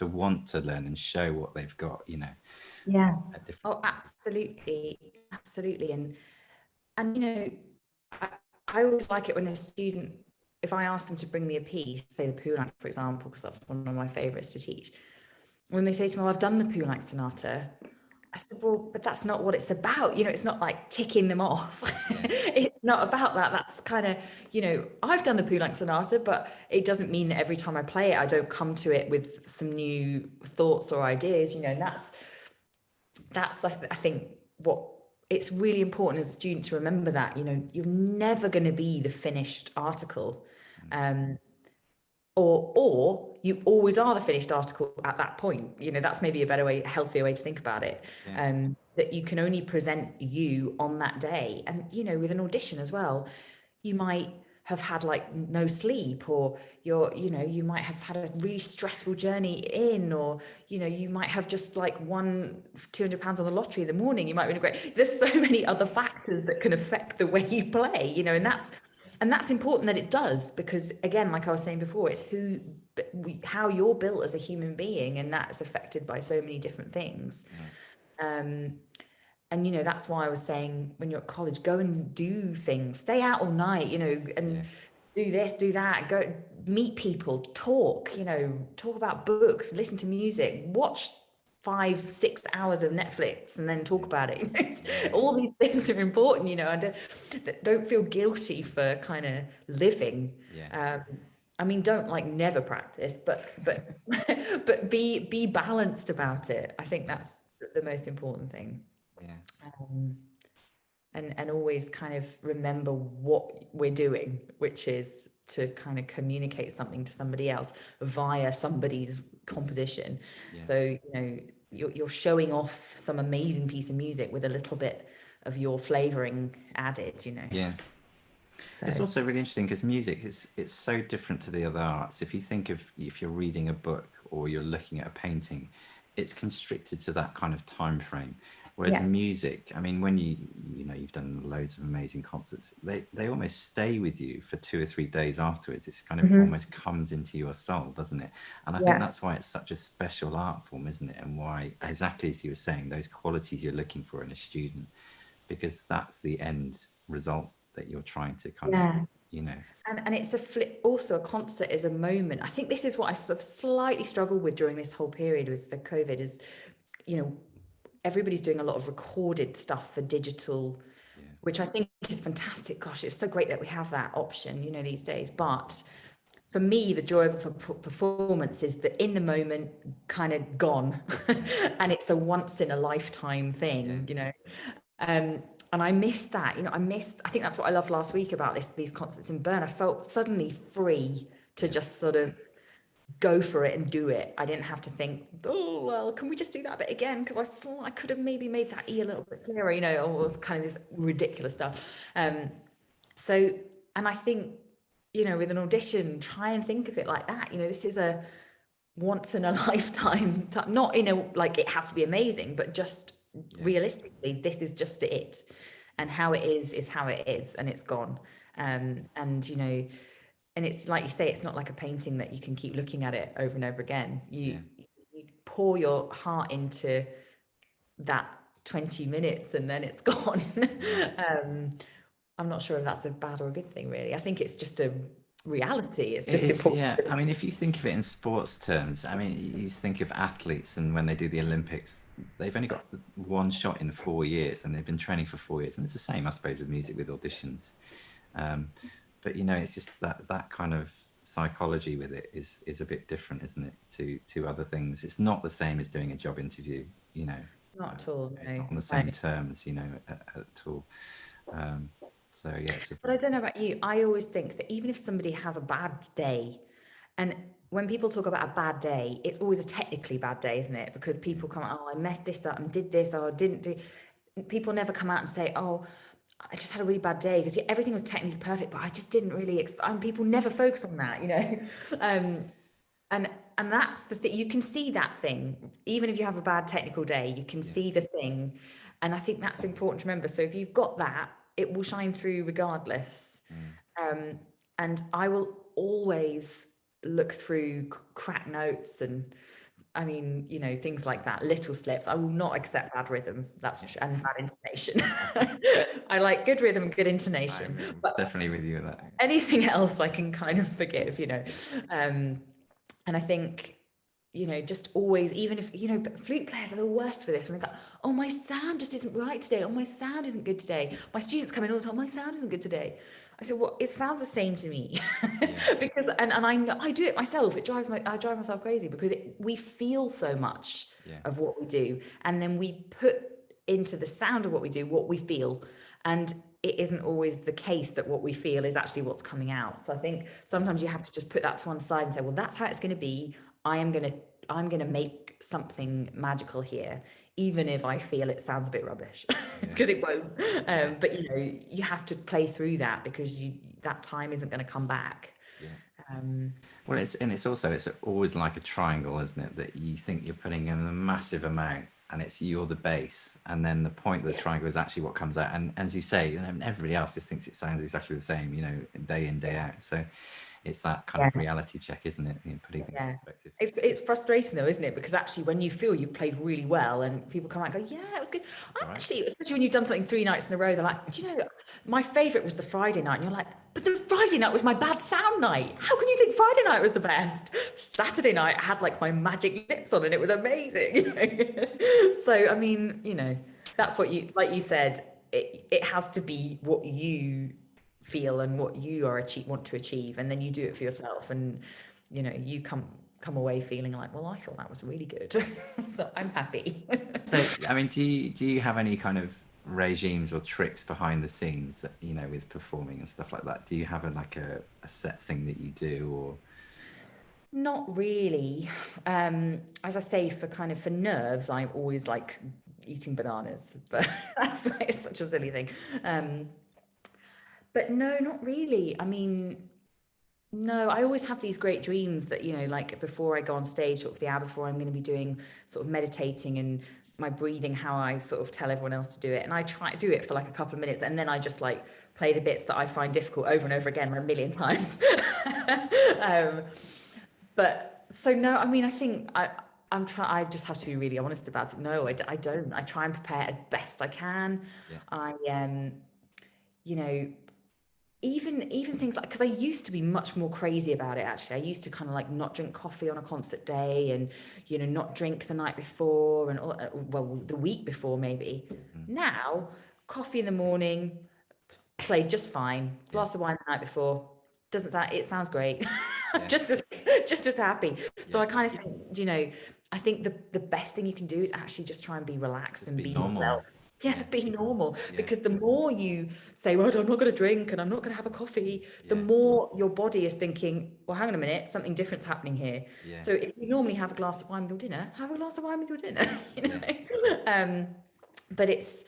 want to learn and show what they've got, you know. Yeah. At different Oh, stages. absolutely. And you know, I always like it when a student, if I ask them to bring me a piece, say the Poulenc, for example, because that's one of my favorites to teach, when they say to me, well, I've done the Poulenc sonata, I said, well, but that's not what it's about. You know, it's not like ticking them off. Yeah. It's not about that. That's kind of, you know, I've done the Poulenc sonata, but it doesn't mean that every time I play it, I don't come to it with some new thoughts or ideas, you know, and that's I think what it's really important as a student to remember that, you know, you're never going to be the finished article. Or you always are the finished article at that point. You know, that's maybe a better way, healthier way to think about it. Yeah. That you can only present you on that day. And, you know, with an audition as well, you might have had like no sleep, or you know, you might have had a really stressful journey in, or, you know, you might have just like won £200 on the lottery in the morning. You might be great. There's so many other factors that can affect the way you play, you know, and that's important that it does, because again, like I was saying before, it's how you're built as a human being, and that's affected by so many different things. And you know, that's why I was saying, when you're at college, go and do things, stay out all night, you know, and do this, do that, go meet people, talk, you know, talk about books, listen to music, watch 5-6 hours of Netflix and then talk about it. All these things are important, you know, and don't feel guilty for kind of living. I mean, don't like never practice, but but be balanced about it. I think that's the most important thing. And always kind of remember what we're doing, which is to kind of communicate something to somebody else via somebody's composition. So, you know, you're showing off some amazing piece of music with a little bit of your flavoring added, you know. Yeah. So it's also really interesting because music it's so different to the other arts. If you think of, if you're reading a book or you're looking at a painting, it's constricted to that kind of time frame. Whereas music, I mean, when you know, you've done loads of amazing concerts, they almost stay with you for 2 or 3 days afterwards. It's kind of almost comes into your soul, doesn't it? And I think that's why it's such a special art form, isn't it? And why, exactly as you were saying, those qualities you're looking for in a student, because that's the end result that you're trying to kind of, you know. And it's also a concert is a moment. I think this is what I sort of slightly struggled with during this whole period with the COVID is, you know, everybody's doing a lot of recorded stuff for digital, which I think is fantastic. Gosh, it's so great that we have that option, you know, these days. But for me, the joy of a performance is that in the moment, kind of gone, and it's a once in a lifetime thing, you know. And I missed that, you know, I think that's what I loved last week about these concerts in Bern. I felt suddenly free to just sort of go for it and do it. I didn't have to think, oh, well, can we just do that bit again? Because I saw I could have maybe made that E a little bit clearer, you know, or it was kind of this ridiculous stuff. So, and I think, you know, with an audition, try and think of it like that. You know, this is a once in a lifetime, not in a, like it has to be amazing, but just realistically, this is just it. And how it is how it is, and it's gone. And, you know, and it's like you say, it's not like a painting that you can keep looking at it over and over again. You pour your heart into that 20 minutes and then it's gone. I'm not sure if that's a bad or a good thing, really. I think it's just a reality. It's just important. Yeah, I mean, if you think of it in sports terms, I mean, you think of athletes, and when they do the Olympics, they've only got one shot in 4 years, and they've been training for 4 years. And it's the same, I suppose, with music, with auditions. But you know, it's just that kind of psychology with it is a bit different, isn't it, to other things. It's not the same as doing a job interview, you know. Not at all. It's not on the same terms, you know, at all. So yeah. But I don't know about you. I always think that even if somebody has a bad day, and when people talk about a bad day, it's always a technically bad day, isn't it? Because people come, oh, I messed this up and did this, or didn't do. People never come out and say, oh, I just had a really bad day, because everything was technically perfect, but I just didn't really. And people never focus on that, you know. And that's the thing. You can see that thing, even if you have a bad technical day. You can see the thing, and I think that's important to remember. So if you've got that, it will shine through regardless. And I will always look through crack notes and, I mean, you know, things like that, little slips. I will not accept bad rhythm. And bad intonation. I like good rhythm, good intonation. I'm But definitely with you with that. anything else I can kind of forgive, you know. And I think, you know, just always, even if, you know, flute players are the worst for this. When they go, oh, my sound just isn't right today. Oh, my sound isn't good today. My students come in all the time, my sound isn't good today. I said, well, it sounds the same to me. Because, and I know, I do it myself. I drive myself crazy because we feel so much of what we do. And then we put into the sound of what we do, what we feel. And it isn't always the case that what we feel is actually what's coming out. So I think sometimes you have to just put that to one side and say, well, that's how it's going to be. I'm going to make something magical here, even if I feel it sounds a bit rubbish, because it won't. But you know, you have to play through that because that time isn't going to come back. Well, it's always like a triangle, isn't it? That you think you're putting in a massive amount, and you're the bass, and then the point of the triangle is actually what comes out. And as you say, you know, everybody else just thinks it sounds exactly the same, you know, day in, day out. So it's that kind of reality check, isn't it? You know, putting things in perspective. It's frustrating though, isn't it? Because actually when you feel you've played really well and people come out and go, yeah, it was good. Actually, especially when you've done something 3 nights in a row, they're like, do you know, my favorite was the Friday night. And you're like, but the Friday night was my bad sound night. How can you think Friday night was the best? Saturday night I had like my magic lips on and it was amazing. You know? So, I mean, you know, that's what like you said, it has to be what you feel and what you want to achieve, and then you do it for yourself, and you know, you come away feeling like, well, I thought that was really good. So I'm happy. So I mean, do you have any kind of regimes or tricks behind the scenes that, you know, with performing and stuff like that? Do you have a set thing that you do, or? Not really. As I say, for nerves, I always like eating bananas, but it's such a silly thing. But no, not really. I mean, no, I always have these great dreams that, you know, like before I go on stage, sort of the hour before, I'm going to be doing sort of meditating and my breathing, how I sort of tell everyone else to do it. And I try to do it for like a couple of minutes, and then I just like play the bits that I find difficult over and over again, like a million times. But so no, I mean, I think I just have to be really honest about it. No, I don't. I try and prepare as best I can. I you know, even things like, because I used to be much more crazy about it, actually. I used to kind of like not drink coffee on a concert day, and, you know, not drink the night before and well, the week before maybe. Now, coffee in the morning, played just fine. Glass of wine the night before, it sounds great. just as happy. So I kind of think, you know, I think the best thing you can do is actually just try and be relaxed and be yourself. Be normal. Because the more you say, well, I'm not going to drink and I'm not going to have a coffee, the more your body is thinking, well, hang on a minute, something different's happening here. So if you normally have a glass of wine with your dinner, have a glass of wine with your dinner. You know? But it's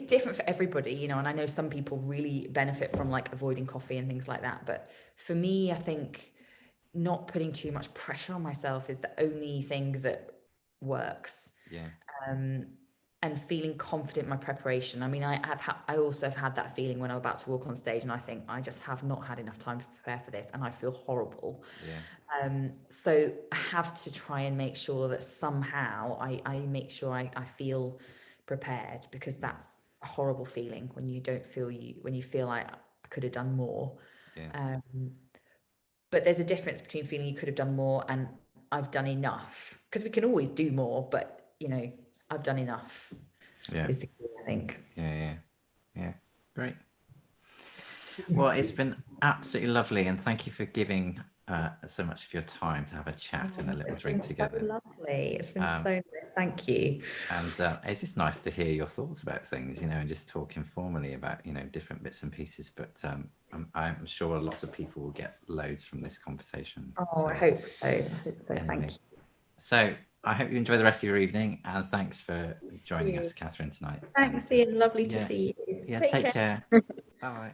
different for everybody, you know, and I know some people really benefit from like avoiding coffee and things like that. But for me, I think not putting too much pressure on myself is the only thing that works. And feeling confident in my preparation. I mean, I also have had that feeling when I'm about to walk on stage and I think, I just have not had enough time to prepare for this, and I feel horrible. So I have to try and make sure that somehow I make sure I feel prepared, because that's a horrible feeling when you don't feel when you feel like I could have done more. But there's a difference between feeling you could have done more and I've done enough, because we can always do more, but, you know, I've done enough. Is the key, I think. Yeah. Great. Well, it's been absolutely lovely, and thank you for giving so much of your time to have a chat and a little drink together. So lovely. It's been so nice. Thank you. And it's just nice to hear your thoughts about things, you know, and just talk informally about, you know, different bits and pieces. But I'm sure lots of people will get loads from this conversation. I hope so. Anyway, thank you. So I hope you enjoy the rest of your evening, and thanks for joining us, Katherine, tonight. Thanks, Ian. Lovely to see you. Take care. Bye.